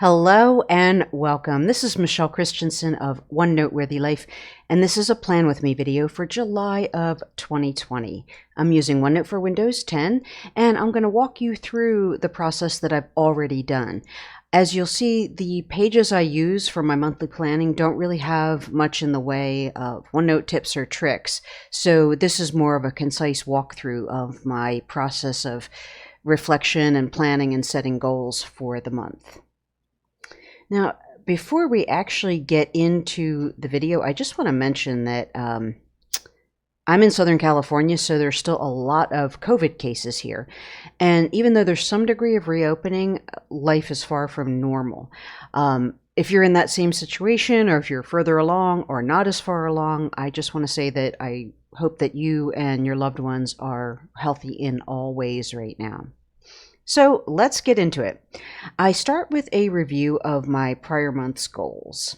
Hello and welcome. This is Michele Christensen of OneNote Worthy Life, and this is a Plan With Me video for July of 2020. I'm using OneNote for Windows 10, and I'm going to walk you through the process that I've already done. As you'll see, the pages I use for my monthly planning don't really have much in the way of OneNote tips or tricks, so this is more of a concise walkthrough of my process of reflection and planning and setting goals for the month. Now, before we actually get into the video, I just want to mention that I'm in Southern California, so there's still a lot of COVID cases here. And even though there's some degree of reopening, life is far from normal. If you're in that same situation, or if you're further along or not as far along, I just want to say that I hope that you and your loved ones are healthy in all ways right now. So let's get into it. I start with a review of my prior month's goals.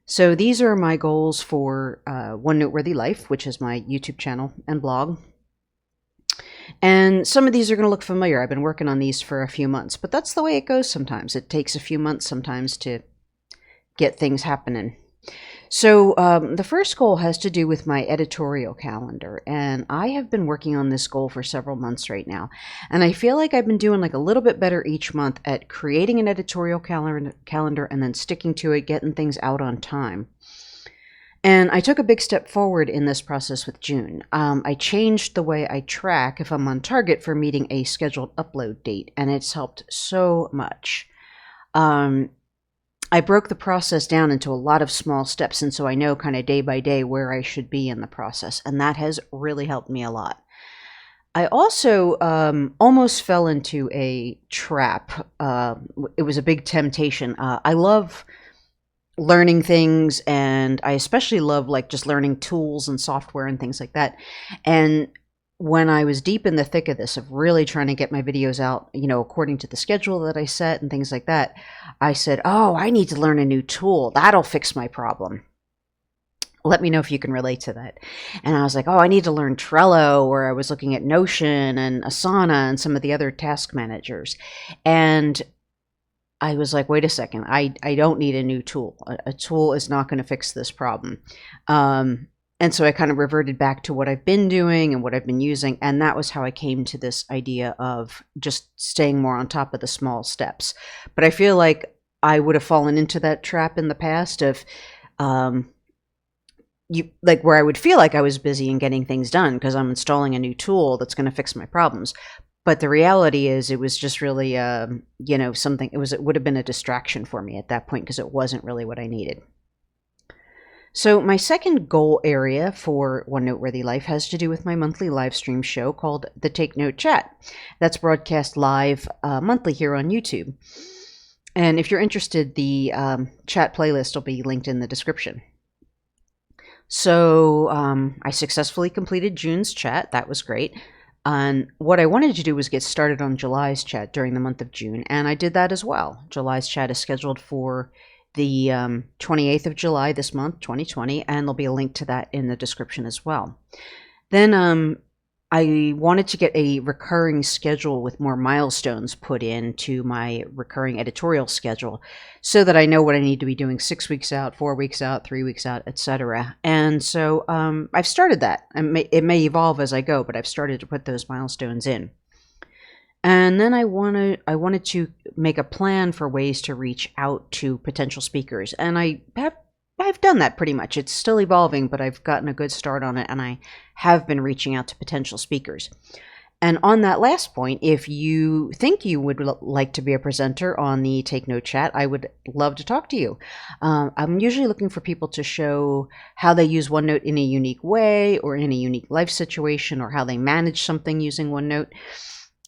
So these are my goals for OneNote Worthy Life, which is my YouTube channel and blog. And some of these are going to look familiar. I've been working on these for a few months, but that's the way it goes sometimes. It takes a few months sometimes to get things happening. So the first goal has to do with my editorial calendar, and I have been working on this goal for several months right now, and I feel like I've been doing like a little bit better each month at creating an editorial calendar and then sticking to it, getting things out on time. And I took a big step forward in this process with June. I changed the way I track if I'm on target for meeting a scheduled upload date, and it's helped so much. I broke the process down into a lot of small steps, and so I know kind of day by day where I should be in the process, and that has really helped me a lot. I also almost fell into a trap. It was a big temptation. I love learning things, and I especially love like just learning tools and software and things like that. And when I was deep in the thick of this, of really trying to get my videos out, according to the schedule that I set and things like that, I said, oh, I need to learn a new tool. That'll fix my problem. Let me know if you can relate to that. And I was like, oh, I need to learn Trello, or I was looking at Notion and Asana and some of the other task managers. And I was like, wait a second, I don't need a new tool. A tool is not going to fix this problem. And so I kind of reverted back to what I've been doing and what I've been using. And that was how I came to this idea of just staying more on top of the small steps. But I feel like I would have fallen into that trap in the past of, where I would feel like I was busy and getting things done because I'm installing a new tool that's going to fix my problems. But the reality is it was just really, something, it would have been a distraction for me at that point because it wasn't really what I needed. So my second goal area for OneNote Worthy Life has to do with my monthly live stream show called the Take Note Chat. That's broadcast live monthly here on YouTube. And if you're interested, the chat playlist will be linked in the description. So I successfully completed June's chat. That was great. And what I wanted to do was get started on July's chat during the month of June, and I did that as well. July's chat is scheduled for the 28th of July this month, 2020, and there'll be a link to that in the description as well. Then I wanted to get a recurring schedule with more milestones put into my recurring editorial schedule so that I know what I need to be doing 6 weeks out, 4 weeks out, 3 weeks out, etc. And so I've started that. It may evolve as I go, but I've started to put those milestones in. And then I wanted to make a plan for ways to reach out to potential speakers. And I've done that pretty much. It's still evolving, but I've gotten a good start on it, and I have been reaching out to potential speakers. And on that last point, if you think you would like to be a presenter on the Take Note Chat, I would love to talk to you. I'm usually looking for people to show how they use OneNote in a unique way, or in a unique life situation, or how they manage something using OneNote.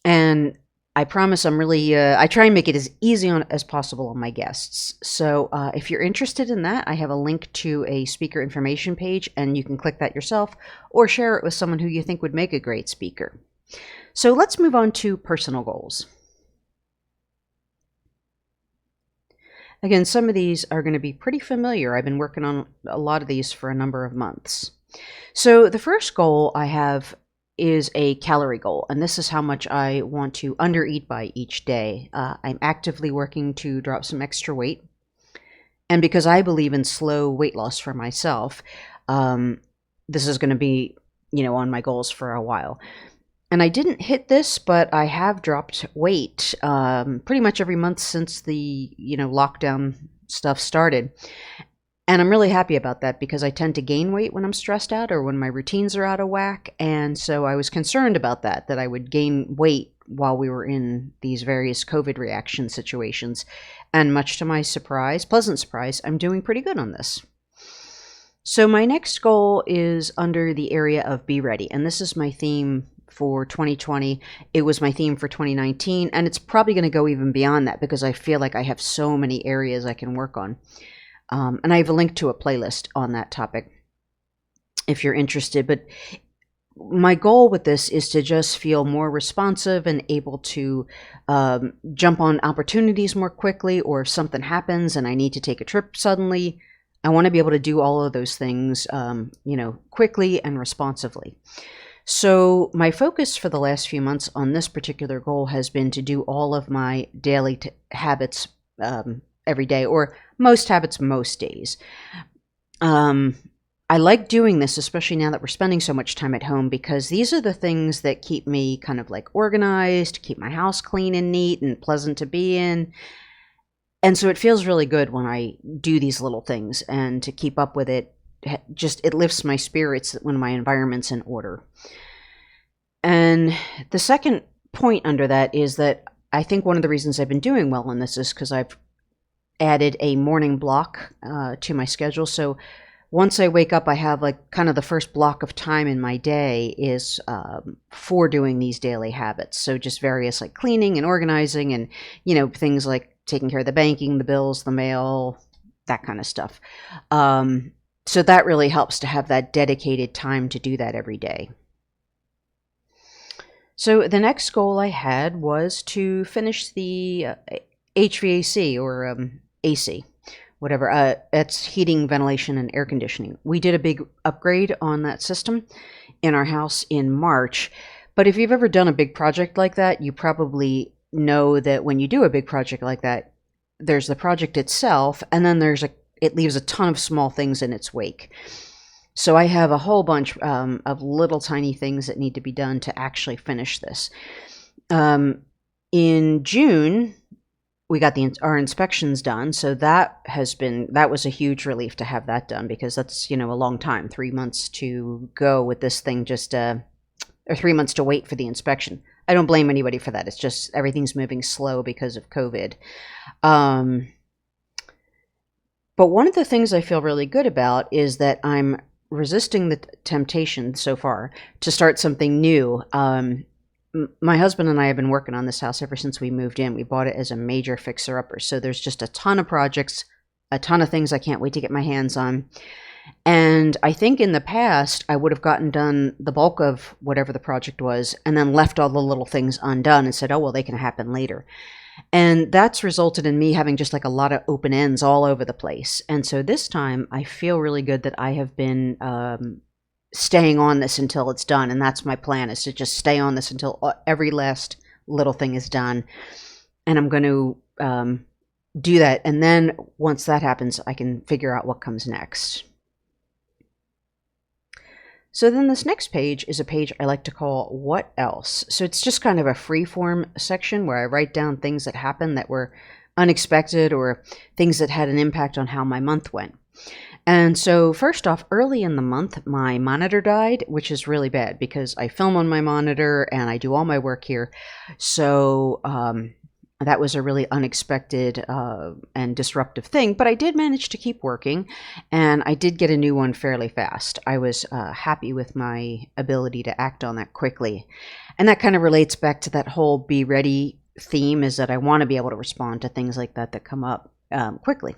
And I promise I'm really, I try and make it as easy as possible on my guests. So if you're interested in that, I have a link to a speaker information page, and you can click that yourself or share it with someone who you think would make a great speaker. So let's move on to personal goals. Again, some of these are going to be pretty familiar. I've been working on a lot of these for a number of months. So the first goal I have is a calorie goal, and this is how much I want to undereat by each day. I'm actively working to drop some extra weight, and because I believe in slow weight loss for myself, this is going to be, on my goals for a while. And I didn't hit this, but I have dropped weight pretty much every month since the, lockdown stuff started. And I'm really happy about that because I tend to gain weight when I'm stressed out or when my routines are out of whack. And so I was concerned about that I would gain weight while we were in these various COVID reaction situations. And much to my surprise, pleasant surprise, I'm doing pretty good on this. So my next goal is under the area of be ready. And this is my theme for 2020. It was my theme for 2019. And it's probably going to go even beyond that because I feel like I have so many areas I can work on. And I have a link to a playlist on that topic if you're interested. But my goal with this is to just feel more responsive and able to jump on opportunities more quickly, or if something happens and I need to take a trip suddenly, I want to be able to do all of those things, quickly and responsively. So my focus for the last few months on this particular goal has been to do all of my daily habits every day, or most habits most days. I like doing this, especially now that we're spending so much time at home, because these are the things that keep me kind of like organized, keep my house clean and neat and pleasant to be in. And so it feels really good when I do these little things, and to keep up with it, it lifts my spirits when my environment's in order. And the second point under that is that I think one of the reasons I've been doing well in this is because I've added a morning block to my schedule. So once I wake up, I have like kind of the first block of time in my day is for doing these daily habits. So just various like cleaning and organizing and, things like taking care of the banking, the bills, the mail, that kind of stuff. So that really helps to have that dedicated time to do that every day. So the next goal I had was to finish the HVAC or AC, whatever. It's heating, ventilation, and air conditioning. We did a big upgrade on that system in our house in March. But if you've ever done a big project like that, you probably know that when you do a big project like that, there's the project itself, and then it leaves a ton of small things in its wake. So I have a whole bunch of little tiny things that need to be done to actually finish this. In June, we got our inspections done, so that was a huge relief to have that done, because that's a long time, 3 months to go with this thing, or 3 months to wait for the inspection. I don't blame anybody for that. It's just everything's moving slow because of COVID. But one of the things I feel really good about is that I'm resisting the temptation so far to start something new. My husband and I have been working on this house ever since we moved in. We bought it as a major fixer-upper. So there's just a ton of projects, a ton of things I can't wait to get my hands on. And I think in the past, I would have gotten done the bulk of whatever the project was and then left all the little things undone and said, oh, well, they can happen later. And that's resulted in me having just like a lot of open ends all over the place. And so this time I feel really good that I have been staying on this until it's done. And that's my plan, is to just stay on this until every last little thing is done. And I'm going to do that. And then once that happens, I can figure out what comes next. So then this next page is a page I like to call What Else? So it's just kind of a free-form section where I write down things that happened that were unexpected, or things that had an impact on how my month went. And so first off, early in the month, my monitor died, which is really bad because I film on my monitor and I do all my work here. So that was a really unexpected and disruptive thing, but I did manage to keep working, and I did get a new one fairly fast. I was happy with my ability to act on that quickly. And that kind of relates back to that whole be ready theme, is that I want to be able to respond to things like that come up quickly.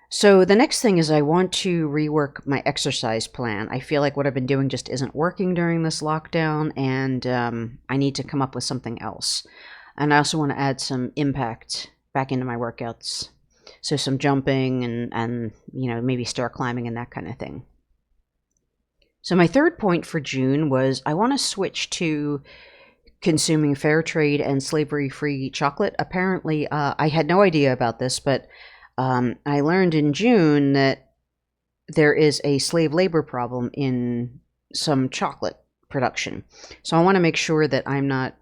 So the next thing is I want to rework my exercise plan. I feel like what I've been doing just isn't working during this lockdown, and I need to come up with something else. And I also want to add some impact back into my workouts. So some jumping and maybe stair climbing and that kind of thing. So my third point for June was I want to switch to consuming fair trade and slavery-free chocolate. Apparently, I had no idea about this, but I learned in June that there is a slave labor problem in some chocolate production. So I want to make sure that I'm not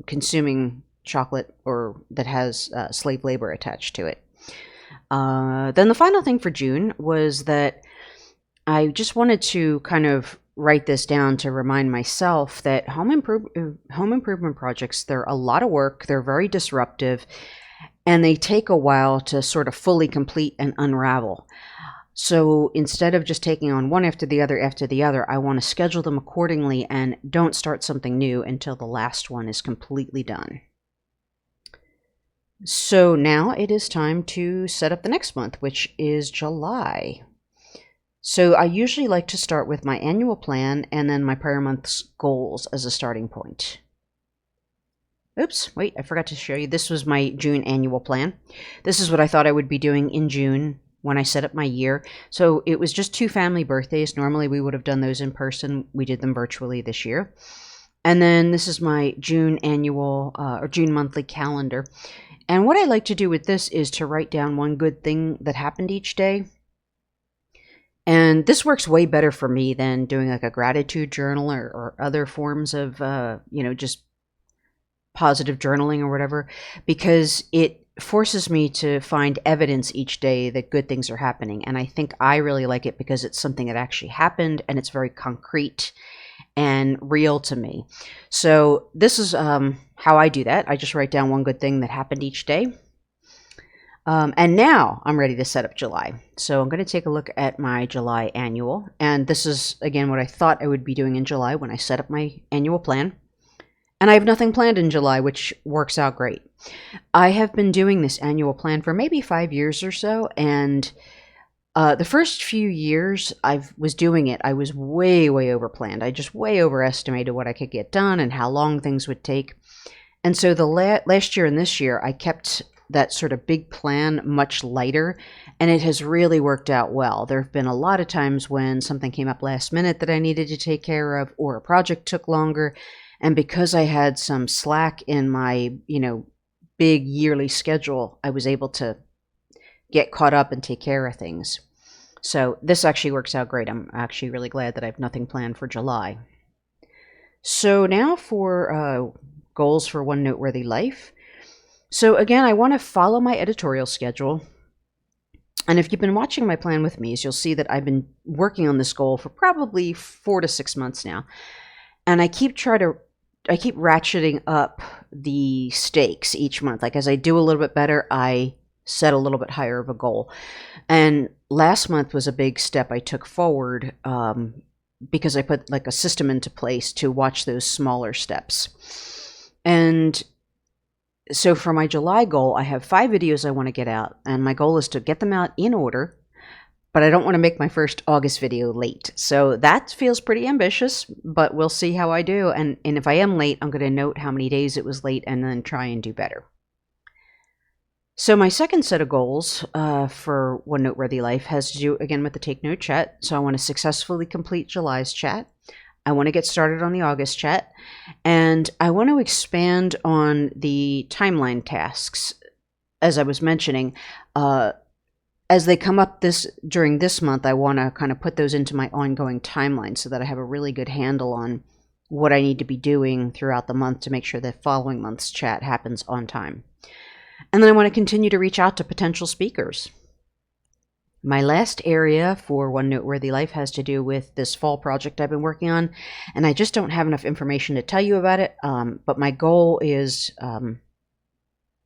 consuming chocolate or that has slave labor attached to it. Then the final thing for June was that I just wanted to kind of write this down to remind myself that home improvement projects, they're a lot of work, they're very disruptive, and they take a while to sort of fully complete and unravel. So instead of just taking on one after the other, I want to schedule them accordingly and don't start something new until the last one is completely done. So now it is time to set up the next month, which is July. So I usually like to start with my annual plan and then my prior month's goals as a starting point. Oops, wait, I forgot to show you. This was my June annual plan. This is what I thought I would be doing in June when I set up my year. So it was just 2 family birthdays. Normally we would have done those in person. We did them virtually this year. And then this is my June annual or June monthly calendar. And what I like to do with this is to write down one good thing that happened each day. And this works way better for me than doing like a gratitude journal or other forms of, just positive journaling or whatever, because it forces me to find evidence each day that good things are happening. And I think I really like it because it's something that actually happened and it's very concrete and real to me. So this is how I do that. I just write down one good thing that happened each day. And now I'm ready to set up July. So I'm going to take a look at my July annual. And this is, again, what I thought I would be doing in July when I set up my annual plan. And I have nothing planned in July, which works out great. I have been doing this annual plan for maybe 5 years or so. And the first few years I was doing it, I was way, way over planned. I just way overestimated what I could get done and how long things would take. And so the last year and this year, I kept that sort of big plan much lighter, and it has really worked out well. There have been a lot of times when something came up last minute that I needed to take care of, or a project took longer, and because I had some slack in my, big yearly schedule, I was able to get caught up and take care of things. So this actually works out great. I'm actually really glad that I have nothing planned for July. So now for goals for One Noteworthy Life. So again, I want to follow my editorial schedule. And if you've been watching my plan with me, you'll see that I've been working on this goal for probably 4 to 6 months now. And I keep ratcheting up the stakes each month. Like as I do a little bit better, I set a little bit higher of a goal. And last month was a big step I took forward because I put like a system into place to watch those smaller steps. And so for my July goal, I have 5 videos I want to get out, and my goal is to get them out in order, but I don't want to make my first August video late. So that feels pretty ambitious, but we'll see how I do. And if I am late, I'm going to note how many days it was late and then try and do better. So my second set of goals for One Noteworthy Life has to do, again, with the Take Note chat. So I want to successfully complete July's chat. I want to get started on the August chat, and I want to expand on the timeline tasks. As I was mentioning, as they come up during this month, I want to kind of put those into my ongoing timeline so that I have a really good handle on what I need to be doing throughout the month to make sure that following month's chat happens on time. And then I want to continue to reach out to potential speakers. My last area for One Noteworthy Life has to do with this fall project I've been working on, and I just don't have enough information to tell you about it, but my goal is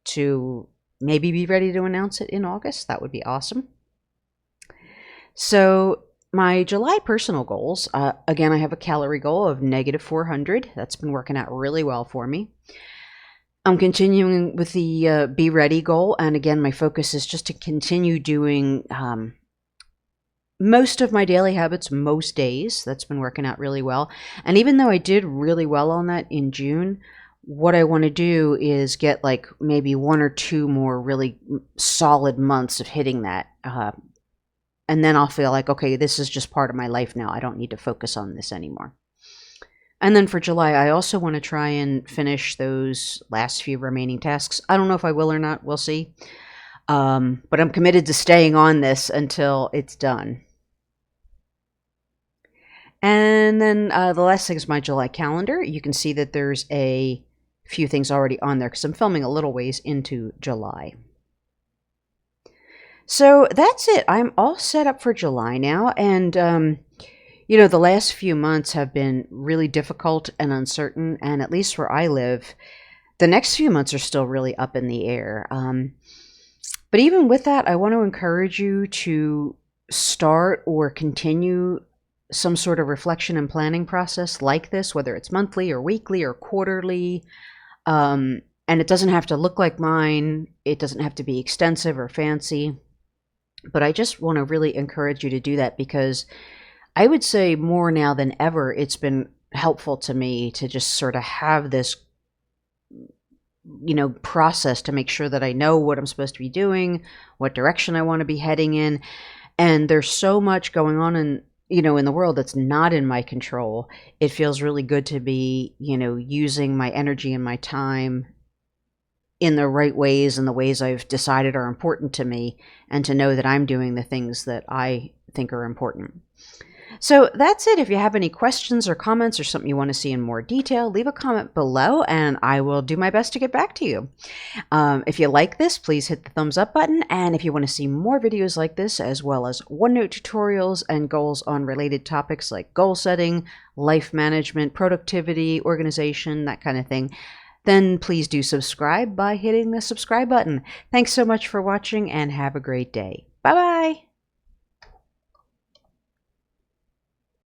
to maybe be ready to announce it in August. That would be awesome. So my July personal goals, again, I have a calorie goal of -400. That's been working out really well for me. I'm continuing with the Be Ready goal, and again, my focus is just to continue doing most of my daily habits most days. That's been working out really well. And even though I did really well on that in June, what I want to do is get like maybe 1 or 2 more really solid months of hitting that and then I'll feel like, okay, this is just part of my life now. I don't need to focus on this anymore. And then for July, I also want to try and finish those last few remaining tasks. I don't know if I will or not. We'll see. But I'm committed to staying on this until it's done. And then the last thing is my July calendar. You can see that there's a few things already on there because I'm filming a little ways into July. So that's it. I'm all set up for July now. And, you know, the last few months have been really difficult and uncertain, and at least where I live, the next few months are still really up in the air. But even with that, I want to encourage you to start or continue some sort of reflection and planning process like this, whether it's monthly or weekly or quarterly. And it doesn't have to look like mine. It doesn't have to be extensive or fancy. But I just want to really encourage you to do that, because I would say more now than ever, it's been helpful to me to just sort of have this, you know, process to make sure that I know what I'm supposed to be doing, what direction I want to be heading in. And there's so much going on in, you know, in the world that's not in my control. It feels really good to be, you know, using my energy and my time in the right ways and the ways I've decided are important to me, and to know that I'm doing the things that I think are important. So that's it. If you have any questions or comments or something you want to see in more detail, leave a comment below and I will do my best to get back to you. If you like this, please hit the thumbs up button. And if you want to see more videos like this, as well as OneNote tutorials and goals on related topics like goal setting, life management, productivity, organization, that kind of thing, then please do subscribe by hitting the subscribe button. Thanks so much for watching and have a great day. Bye-bye.